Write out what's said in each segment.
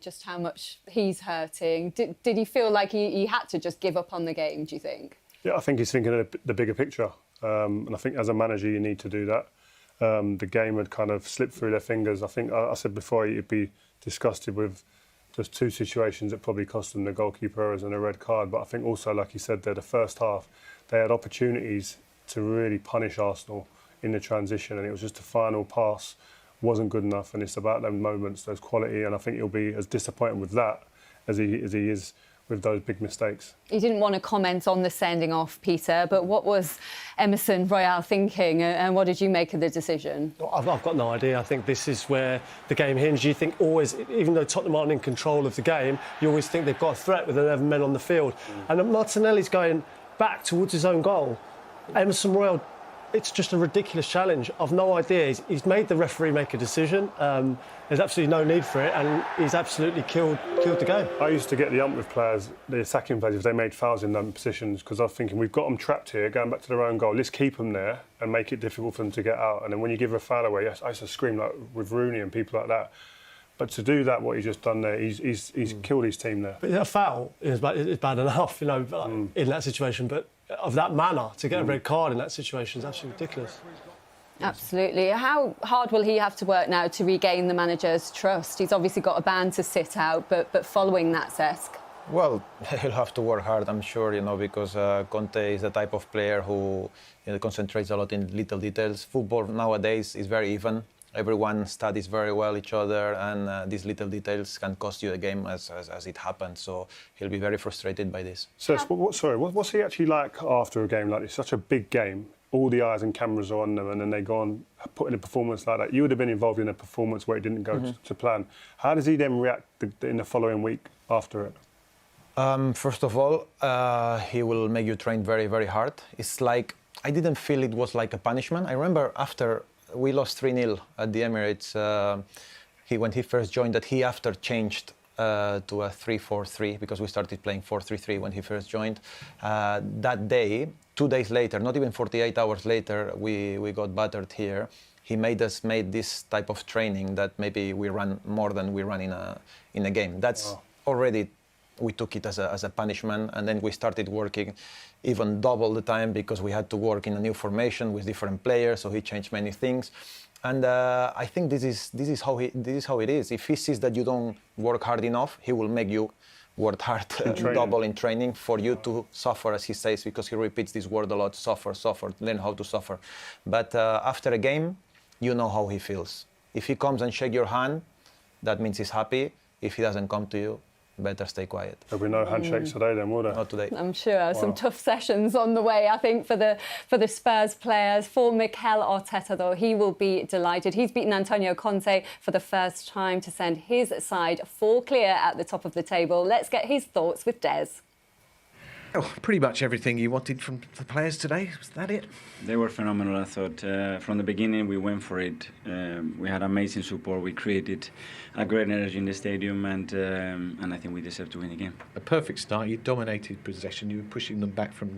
just how much he's hurting. Did he feel like he had to just give up on the game, do you think? Yeah, I think he's thinking of the bigger picture. And I think as a manager, you need to do that. The game had kind of slipped through their fingers. I think I said before he'd be disgusted with just two situations that probably cost them the goalkeeper errors and a red card. But I think also, like you said there, the first half, they had opportunities to really punish Arsenal in the transition, and it was just the final pass wasn't good enough. And it's about those moments, those quality, and I think he'll be as disappointed with that as he is with those big mistakes. He didn't want to comment on the sending off, Peter, but what was Emerson Royal thinking, and what did you make of the decision? I've got no idea. I think this is where the game hinges. You think always, even though Tottenham aren't in control of the game, you always think they've got a threat with 11 men on the field. And Martinelli's going back towards his own goal. Emerson Royal, it's just a ridiculous challenge. I've no idea. He's made the referee make a decision. There's absolutely no need for it, and he's absolutely killed the game. I used to get the ump with players, the attacking players, if they made fouls in them positions, because I was thinking, we've got them trapped here, going back to their own goal. Let's keep them there and make it difficult for them to get out. And then when you give a foul away, I used to scream like with Rooney and people like that. But to do that, what he's just done there, he's killed his team there. But a foul is bad enough, in that situation. But of that manner, to get a red card in that situation is absolutely ridiculous. Absolutely. How hard will he have to work now to regain the manager's trust? He's obviously got a ban to sit out, but following that, Cesc? Well, he'll have to work hard, I'm sure, because Conte is the type of player who concentrates a lot in little details. Football nowadays is very even. Everyone studies very well each other, and these little details can cost you a game as it happens. So he'll be very frustrated by this. So, what's he actually like after a game like this? Such a big game, all the eyes and cameras are on them, and then they go on put in a performance like that. You would have been involved in a performance where it didn't go to plan. How does he then react in the following week after it? First of all, he will make you train very, very hard. It's like, I didn't feel it was like a punishment. I remember after we lost 3-0 at the Emirates, when he first joined, that he after changed to a 3-4-3, because we started playing 4-3-3 when he first joined. That day, 2 days later, not even 48 hours later, we got battered here. He made this type of training that maybe we run more than we run in a game. That's already, we took it as a punishment, and then we started working even double the time because we had to work in a new formation with different players. So he changed many things, and I think this is how it is. If he sees that you don't work hard enough, he will make you work hard double in training for you to suffer, as he says, because he repeats this word a lot: suffer, learn how to suffer. But after a game, you know how he feels. If he comes and shake your hand, that means he's happy. If he doesn't come to you, better stay quiet. There'll be no handshakes today then, will there? Not today. I'm sure. Some tough sessions on the way, I think, for the Spurs players. For Mikel Arteta, though, he will be delighted. He's beaten Antonio Conte for the first time to send his side 4 clear at the top of the table. Let's get his thoughts with Des. Oh, pretty much everything you wanted from the players today. Was that it? They were phenomenal, I thought. From the beginning, we went for it. We had amazing support. We created a great energy in the stadium, and I think we deserved to win the game. A perfect start. You dominated possession. You were pushing them back from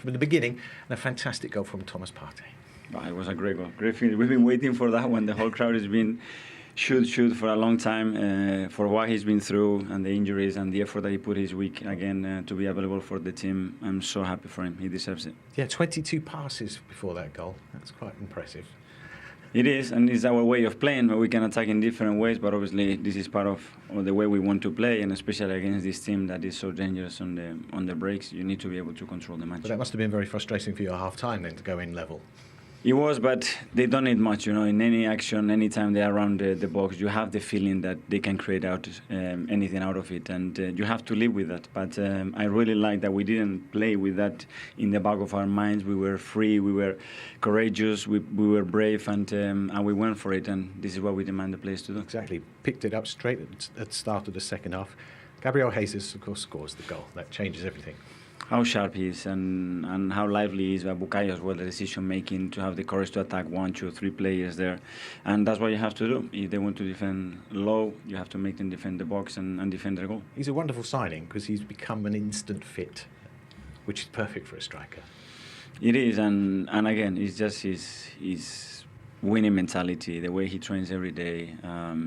the beginning, and a fantastic goal from Thomas Partey. Oh, it was a great goal. Great feeling. We've been waiting for that one. The whole crowd has been shoot for a long time, for what he's been through and the injuries and the effort that he put his week again to be available for the team. I'm so happy for him. He deserves it. Yeah, 22 passes before that goal. That's quite impressive. It is, and it's our way of playing, where we can attack in different ways, but obviously this is part of the way we want to play, and especially against this team that is so dangerous on the breaks. You need to be able to control the match. But that must have been very frustrating for you at half-time then, to go in level. It was, but they don't need much, in any action, anytime they're around the box, you have the feeling that they can create anything out of it, and you have to live with that. But I really like that we didn't play with that in the back of our minds. We were free, we were courageous, we were brave, and we went for it, and this is what we demand the players to do. Exactly. Picked it up straight at the start of the second half. Gabriel Jesus, of course, scores the goal. That changes everything. How sharp he is and how lively he is. Bukayo as well, the decision making, to have the courage to attack 1, 2, 3 players there, and that's what you have to do. If they want to defend low, you have to make them defend the box and defend their goal. He's a wonderful signing because he's become an instant fit, which is perfect for a striker. It is, and again, it's just his winning mentality, the way he trains every day,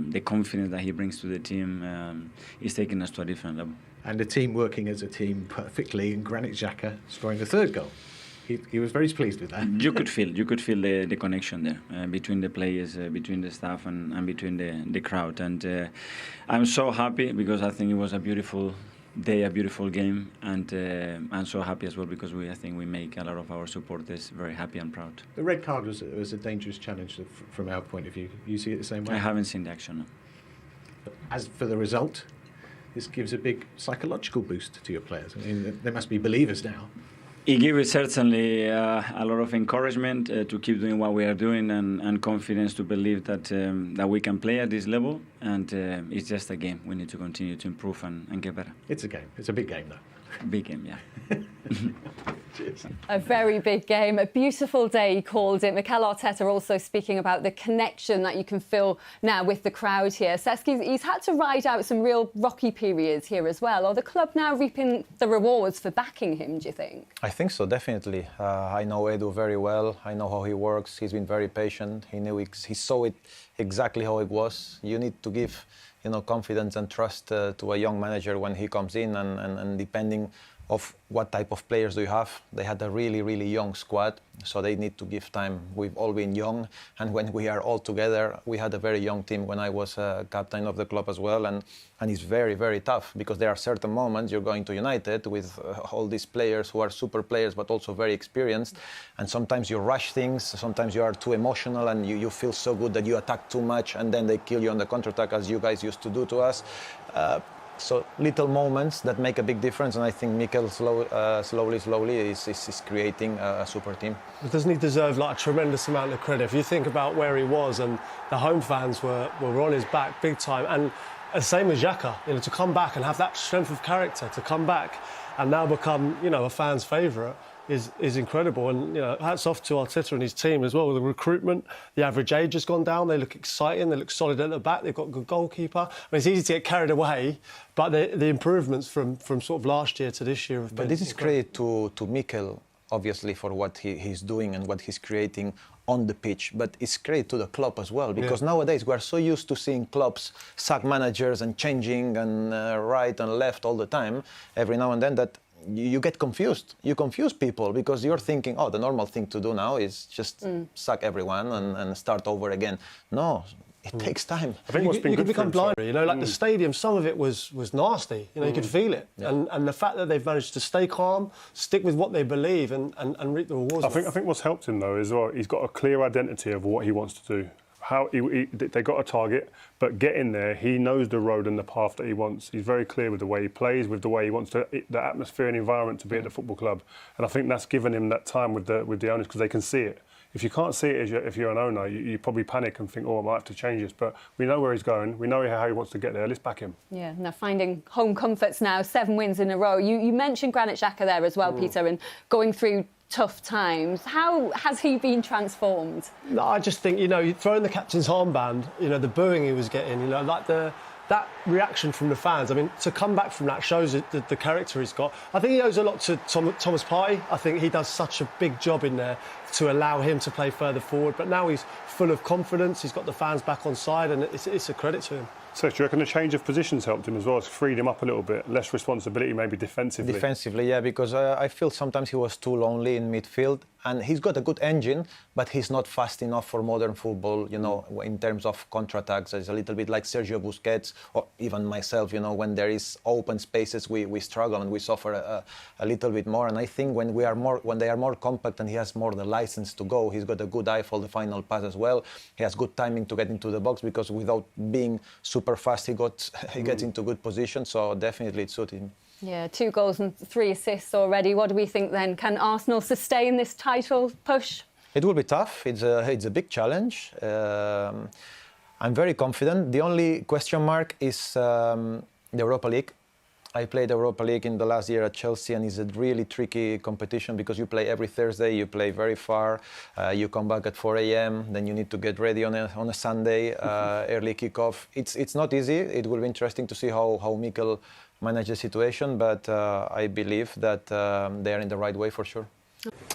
the confidence that he brings to the team is taking us to a different level. And the team working as a team perfectly, and Granit Xhaka scoring the third goal. He was very pleased with that. You could feel the connection there between the players, between the staff, and between the crowd. And I'm so happy because I think it was a beautiful day, a beautiful game, and I'm so happy as well because I think we make a lot of our supporters very happy and proud. The red card was a dangerous challenge from our point of view. You see it the same way? I haven't seen the action. No. As for the result, this gives a big psychological boost to your players. I mean, they must be believers now. It gives us certainly a lot of encouragement to keep doing what we are doing and confidence to believe that we can play at this level. And it's just a game. We need to continue to improve and get better. It's a game. It's a big game, though. Big game, yeah. Cheers. A very big game, a beautiful day, he called it. Mikel Arteta also speaking about the connection that you can feel now with the crowd here. Cesc, he's had to ride out some real rocky periods here as well. Are the club now reaping the rewards for backing him, do you think? I think so, definitely. I know Edu very well. I know how he works. He's been very patient. He saw it exactly how it was. You need to give, confidence and trust to a young manager when he comes in, and depending of what type of players do you have. They had a really, really young squad, so they need to give time. We've all been young, and when we are all together, we had a very young team when I was captain of the club as well, and it's very, very tough because there are certain moments you're going to United with all these players who are super players but also very experienced, and sometimes you rush things, sometimes you are too emotional and you feel so good that you attack too much and then they kill you on the counter-attack as you guys used to do to us. So little moments that make a big difference, and I think Mikel slowly is creating a super team. Doesn't he deserve a tremendous amount of credit? If you think about where he was, and the home fans were on his back big time, and same as Xhaka, to come back and have that strength of character, to come back and now become, a fan's favourite is incredible. And hats off to Arteta and his team as well with the recruitment. The average age has gone down. They look exciting. They look solid at the back. They've got a good goalkeeper. I mean, it's easy to get carried away, but the improvements from sort of last year to this year have been. But this is credit to Mikel, obviously, for what he's doing and what he's creating on the pitch, but it's credit to the club as well, because nowadays we are so used to seeing clubs sack managers and changing and right and left all the time, every now and then, that you get confused. You confuse people because you're thinking, the normal thing to do now is just sack everyone and start over again. No, it takes time. I think what's been you good could become for him, blind. The stadium, some of it was nasty. You could feel it. Yeah. And the fact that they've managed to stay calm, stick with what they believe, and reap the rewards. I think what's helped him though is he's got a clear identity of what he wants to do. They got a target, but getting there, he knows the road and the path that he wants. He's very clear with the way he plays, with the way he wants the atmosphere and environment to be at the football club. And I think that's given him that time with the owners because they can see it. If you can't see it if you're an owner, you probably panic and think, I might have to change this. But we know where he's going. We know how he wants to get there. Let's back him. Yeah, now finding home comforts now, 7 wins in a row. You mentioned Granit Xhaka there as well, Peter, and going through tough times. How has he been transformed? No, I just think, you throw in the captain's armband, the booing he was getting, that reaction from the fans. I mean, to come back from that shows the character he's got. I think he owes a lot to Thomas Partey. I think he does such a big job in there to allow him to play further forward. But now he's full of confidence. He's got the fans back on side, and it's a credit to him. So do you reckon the change of positions helped him as well? It's freed him up a little bit, less responsibility maybe defensively? Defensively, yeah, because I feel sometimes he was too lonely in midfield. And he's got a good engine, but he's not fast enough for modern football, in terms of counter-attacks. It's a little bit like Sergio Busquets, or even myself, when there is open spaces, we struggle and we suffer a little bit more. And I think when they are more compact and he has more the license to go, he's got a good eye for the final pass as well. He has good timing to get into the box because without being super fast, he gets into good position. So definitely it suited him. Yeah, 2 goals and 3 assists already. What do we think then? Can Arsenal sustain this title push? It will be tough. It's a big challenge. I'm very confident. The only question mark is the Europa League. I played Europa League in the last year at Chelsea, and it's a really tricky competition because you play every Thursday, you play very far, you come back at 4 a.m, then you need to get ready on a Sunday, early kickoff. It's not easy. It will be interesting to see how Mikel manage the situation, but I believe that they are in the right way for sure.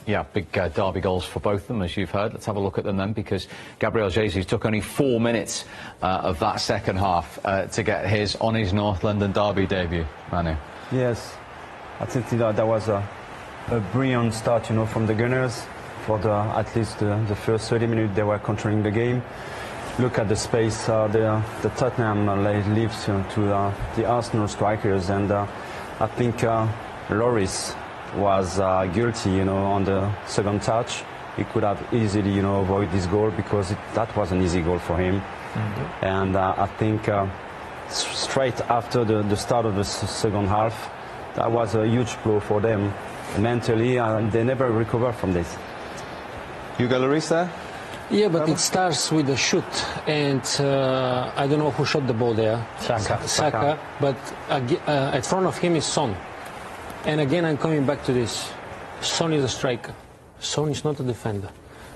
Yeah, big derby goals for both of them, as you've heard. Let's have a look at them then, because Gabriel Jesus took only 4 minutes of that second half to get on his North London derby debut. Manu. Yes, I think that was a brilliant start, from the Gunners. For at least the first 30 minutes, they were controlling the game. Look at the space the Tottenham leaves to the Arsenal strikers, and I think Lloris was guilty, on the second touch. He could have easily, avoided this goal, because that was an easy goal for him. Mm-hmm. And I think straight after the start of the second half, that was a huge blow for them. Mentally, they never recover from this. Hugo Lloris there? Yeah, but it starts with a shoot, and I don't know who shot the ball there. Saka. But at front of him is Son. And again, I'm coming back to this. Son is a striker. Son is not a defender.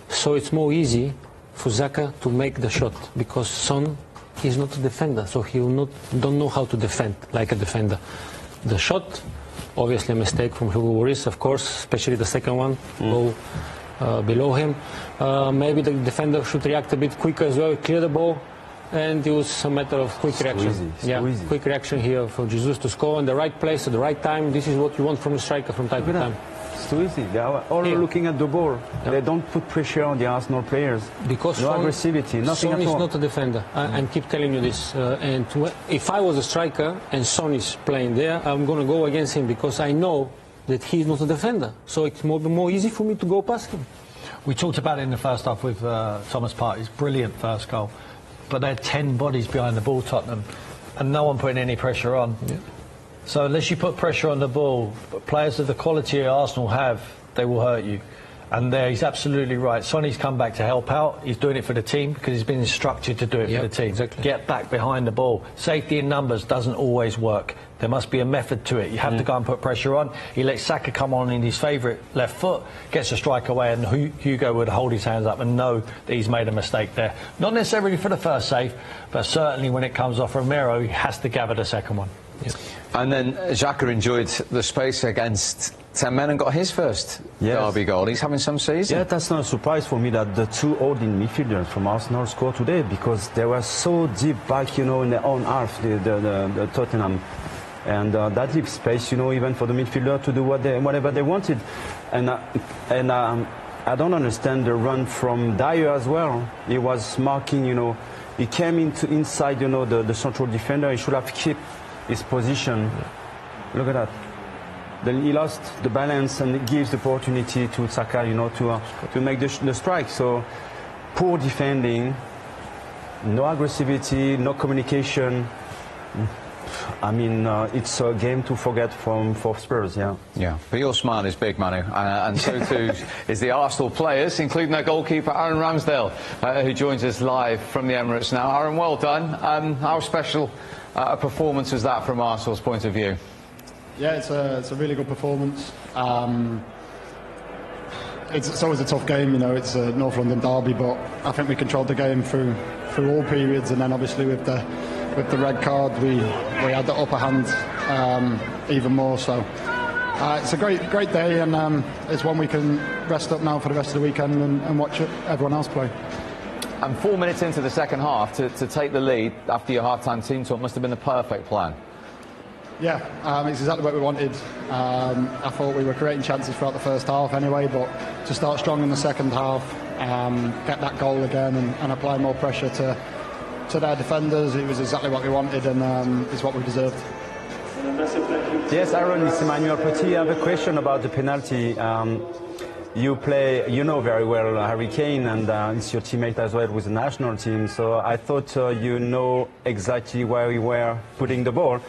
So it's more easy for Saka to make the shot, because Son is not a defender, so he will don't know how to defend like a defender. The shot, obviously a mistake from Hugo Lloris, of course, especially the second one. Go below him. Maybe the defender should react a bit quicker as well, clear the ball, and it was a matter of quick reaction. Easy. Quick reaction here for Jesus to score in the right place at the right time. This is what you want from a striker from time to time. It's too easy. They are all looking at the ball. Yep. They don't put pressure on the Arsenal players. Because no aggressivity, nothing Son at all. is not a defender. I keep telling you this. And if I was a striker and Son is playing there, I'm going to go against him, because I know that he's not a defender. So it's more easy for me to go past him. We talked about it in the first half with Thomas Partey's brilliant first goal. But they had 10 bodies behind the ball, Tottenham, and no one putting any pressure on. Yeah. So unless you put pressure on the ball, players of the quality Arsenal have, they will hurt you. And there, he's absolutely right. Sonny's come back to help out. He's doing it for the team, because he's been instructed to do it for the team. Exactly. Get back behind the ball. Safety in numbers doesn't always work. There must be a method to it. You have to go and put pressure on. He lets Saka come on in his favourite left foot, gets a strike away, and Hugo would hold his hands up and know that he's made a mistake there. Not necessarily for the first save, but certainly when it comes off Romero, he has to gather the second one. Yeah. And then Xhaka enjoyed the space against 10 men and got his first derby goal. He's having some season. Yeah, that's not a surprise for me that the two holding midfielders from Arsenal scored today, because they were so deep back, in their own half, the Tottenham. And that leaves space, even for the midfielder to do whatever they wanted. And I don't understand the run from Dyer as well. He was marking, he came inside, the central defender. He should have kept his position. Look at that. Then he lost the balance, and it gives the opportunity to Saka, to make the strike. So poor defending, no aggressivity, no communication. I mean, it's a game to forget for Spurs, yeah. Yeah, but your smile is big, Manu, and so too is the Arsenal players, including their goalkeeper, Aaron Ramsdale, who joins us live from the Emirates now. Aaron, well done. How special a performance was that from Arsenal's point of view? Yeah, it's a really good performance. It's always a tough game, it's a North London derby, but I think we controlled the game through all periods, and then obviously with the red card we had the upper hand even more. So it's a great day, and it's one we can rest up now for the rest of the weekend and watch everyone else play. And 4 minutes into the second half to take the lead after your half-time team talk must have been the perfect plan. Yeah, it's exactly what we wanted. I thought we were creating chances throughout the first half anyway, but to start strong in the second half, get that goal again and apply more pressure to their defenders, it was exactly what we wanted, and it's what we deserved. Yes, Aaron, it's Emmanuel Petit. I have a question about the penalty. You very well Harry Kane, and it's your teammate as well with the national team, so I thought you know exactly where we were putting the ball.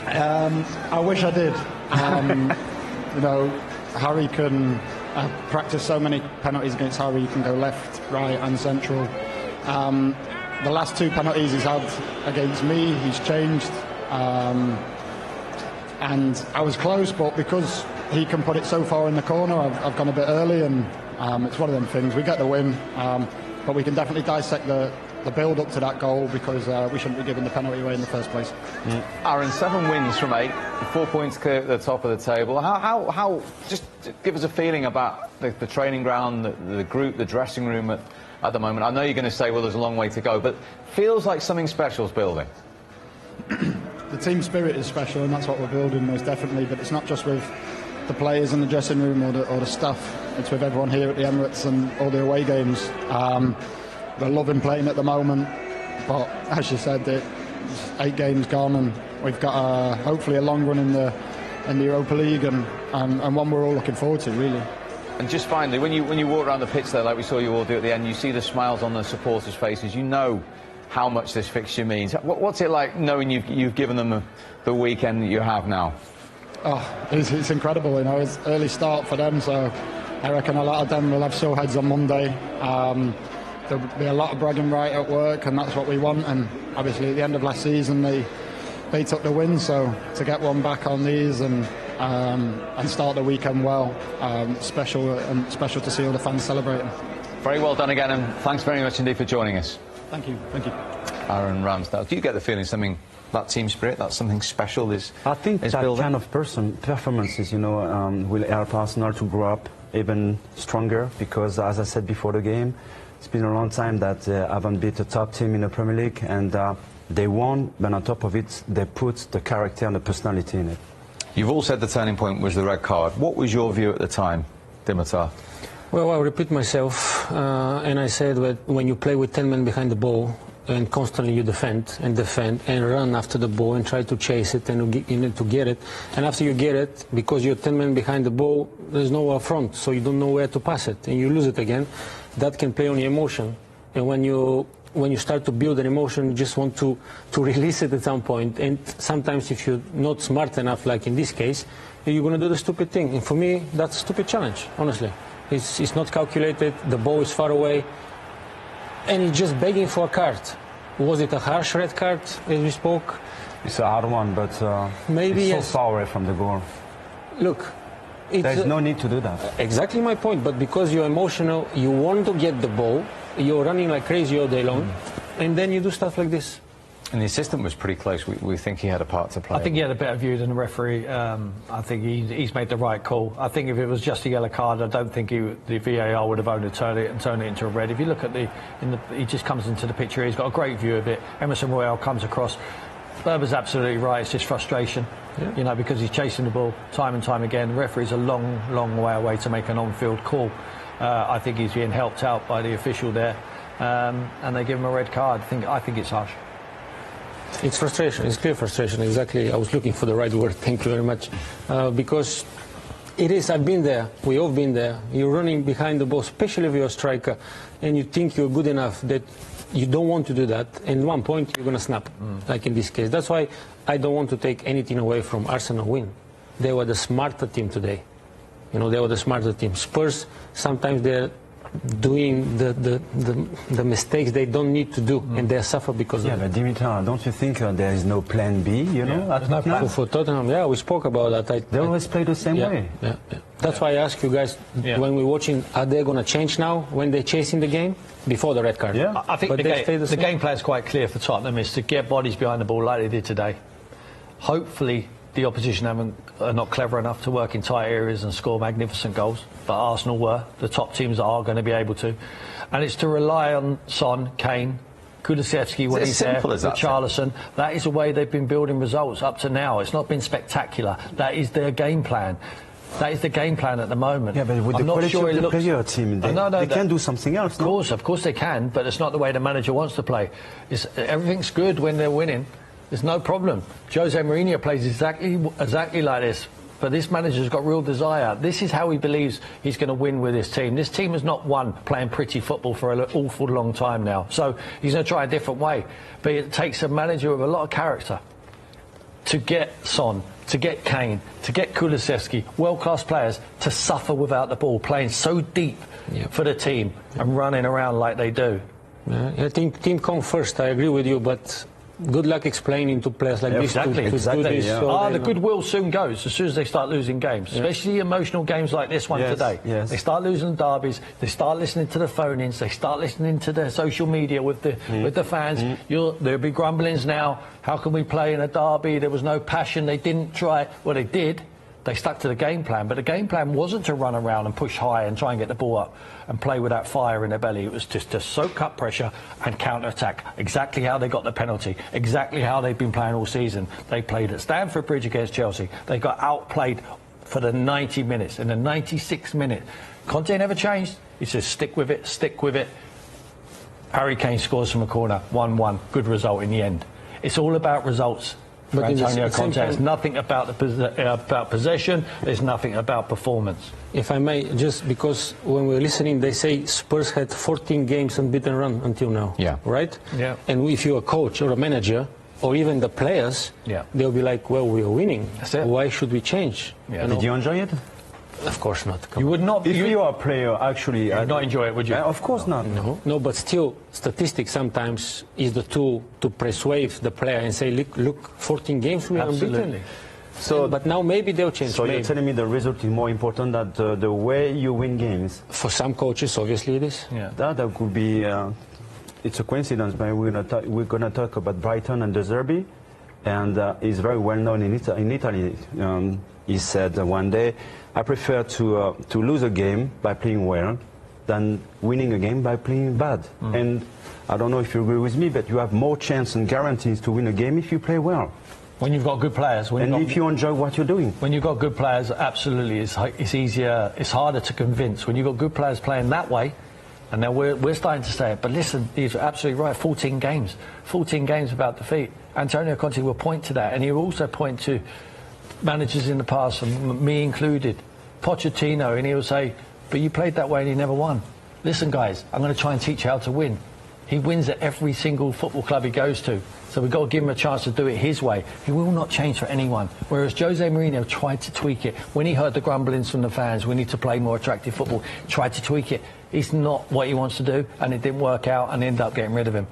I wish I did. Harry can practice so many penalties against Harry. You can go left, right and central. The last two penalties he's had against me, he's changed. And I was close, but because he can put it so far in the corner, I've gone a bit early, and it's one of them things. We get the win, but we can definitely dissect the the build-up to that goal, because we shouldn't be giving the penalty away in the first place. Aaron, 7 wins from 8, 4 points clear at the top of the table. How just give us a feeling about the training ground, the group, the dressing room at the moment. I know you're going to say, well, there's a long way to go, but feels like something special is building. The team spirit is special, and that's what we're building, most definitely. But it's not just with the players in the dressing room or the staff. It's with everyone here at the Emirates and all the away games. We're loving playing at the moment, but as you said, it's 8 games gone, and we've got hopefully a long run in the Europa League, and one we're all looking forward to, really. And just finally, when you walk around the pitch there, like we saw you all do at the end, you see the smiles on the supporters' faces. You know how much this fixture means. What's it like knowing you've given them the weekend that you have now? Oh, it's incredible, you know. It's early start for them, so I reckon a lot of them will have sore heads on Monday. There'll be a lot of bragging right at work, and that's what we want. And obviously at the end of last season they took the win, so to get one back on these and start the weekend well, special to see all the fans celebrating. Very well done again, and thanks very much indeed for joining us. Thank you. Aaron Ramsdale, do you get the feeling that team spirit, that's something special I think that building? kind of performances, will help Arsenal to grow up even stronger, because as I said before the game, it's been a long time that they haven't beat a top team in the Premier League, and they won, but on top of it, they put the character and the personality in it. You've all said the turning point was the red card. What was your view at the time, Dimitar? Well, I'll repeat myself, and I said that when you play with 10 men behind the ball and constantly you defend and run after the ball and try to chase it and you need to get it, and after you get it, because you're 10 men behind the ball, there's no up front, so you don't know where to pass it and you lose it again. That can play on your emotion, and when you start to build an emotion, you just want to release it at some point, and sometimes if you're not smart enough, like in this case, you're going to do the stupid thing, and for me that's a stupid challenge, honestly. It's not calculated, the ball is far away, and he's just begging for a card. Was it a harsh red card as we spoke? It's a hard one, but maybe it's so far away from the goal. Look, there's no need to do that. Exactly my point, but because you're emotional, you want to get the ball, you're running like crazy all day long, and then you do stuff like this. And the assistant was pretty close. We think he had a part to play. I think he had a better view than the referee. I think he's made the right call. I think if it was just a yellow card, I don't think the VAR would have overturned it and turned it into a red. If you look at he just comes into the picture. He's got a great view of it. Emerson Royale comes across. Berber's absolutely right. It's just frustration, because he's chasing the ball time and time again. The referee's a long, long way away to make an on-field call. I think he's being helped out by the official there, and they give him a red card. I think it's harsh. It's frustration. It's clear frustration. Exactly. I was looking for the right word. Thank you very much. Because it is. I've been there. We all been there. You're running behind the ball, especially if you're a striker, and you think you're good enough that you don't want to do that. And at one point, you're going to snap, like in this case. That's why I don't want to take anything away from Arsenal win. They were the smarter team today. They were the smarter team. Spurs, sometimes they're doing the mistakes they don't need to do, and they suffer because of it. Yeah, but Dimitar, don't you think there is no plan B, There's no plan. For Tottenham, we spoke about that. They always play the same way. Yeah. That's why I ask you guys, when we're watching, are they going to change now when they're chasing the game? Before the red card? Yeah. I think the game plan is quite clear for Tottenham, is to get bodies behind the ball like they did today. Hopefully the opposition are not clever enough to work in tight areas and score magnificent goals, but Arsenal were. The top teams are going to be able to. And it's to rely on Son, Kane, Kulusevski when he's there, Richarlison. That is the way they've been building results up to now. It's not been spectacular. That is their game plan. That is the game plan at the moment. Yeah, but with the quality of the player team, they can do something else. Of course they can, but it's not the way the manager wants to play. Everything's good when they're winning. There's no problem. Jose Mourinho plays exactly like this, but this manager's got real desire. This is how he believes he's going to win with this team. This team has not won playing pretty football for an awful long time now, so he's going to try a different way. But it takes a manager with a lot of character to get Son, to get Kane, to get Kulusevski, world-class players, to suffer without the ball, playing so deep for the team and running around like they do. I think team come first, I agree with you, but good luck explaining to players like this to do this. Yeah. So the goodwill soon goes as soon as they start losing games, especially emotional games like this one today. Yes. They start losing derbies. They start listening to the phone-ins. They start listening to the social media with the fans. There'll be grumblings now. How can we play in a derby? There was no passion. They didn't try. Well, they did. They stuck to the game plan, but the game plan wasn't to run around and push high and try and get the ball up and play with that fire in their belly. It was just to soak up pressure and counter-attack. Exactly how they got the penalty, exactly how they've been playing all season. They played at Stamford Bridge against Chelsea. They got outplayed for the 90 minutes. In the 96th minute, Conte never changed. He says, stick with it, stick with it. Harry Kane scores from a corner, 1-1. Good result in the end. It's all about results. For Antonio Conte, it's nothing about about possession. There's nothing about performance. If I may, just because when we're listening, they say Spurs had 14 games unbeaten run until now. Yeah. Right? Yeah. And if you're a coach or a manager, or even the players, they'll be like, well, we're winning. Why should we change? Yeah. Did you enjoy it? Of course not. You would not. If you are a player, actually, you'd not enjoy it, would you? Of course not. No, but still, statistics sometimes is the tool to persuade the player and say, look, 14 games we are unbeaten. So, but now maybe they'll change. So you're telling me the result is more important than the way you win games? For some coaches, obviously it is. Yeah. That could be. It's a coincidence, but we're gonna talk about Brighton and De Zerbi, and he's very well known in Italy. He said one day, I prefer to lose a game by playing well than winning a game by playing bad. And I don't know if you agree with me, but you have more chance and guarantees to win a game if you play well. When you've got good players. If you enjoy what you're doing. When you've got good players, absolutely, it's easier, it's harder to convince. When you've got good players playing that way, and now we're starting to say it, but listen, he's absolutely right, 14 games without defeat. Antonio Conte will point to that, and he'll also point to managers in the past, and me included, Pochettino, and he'll say, but you played that way and you never won. Listen, guys, I'm going to try and teach you how to win. He wins at every single football club he goes to, so we've got to give him a chance to do it his way. He will not change for anyone, whereas Jose Mourinho tried to tweak it. When he heard the grumblings from the fans, we need to play more attractive football, tried to tweak it. It's not what he wants to do, and it didn't work out, and ended up getting rid of him.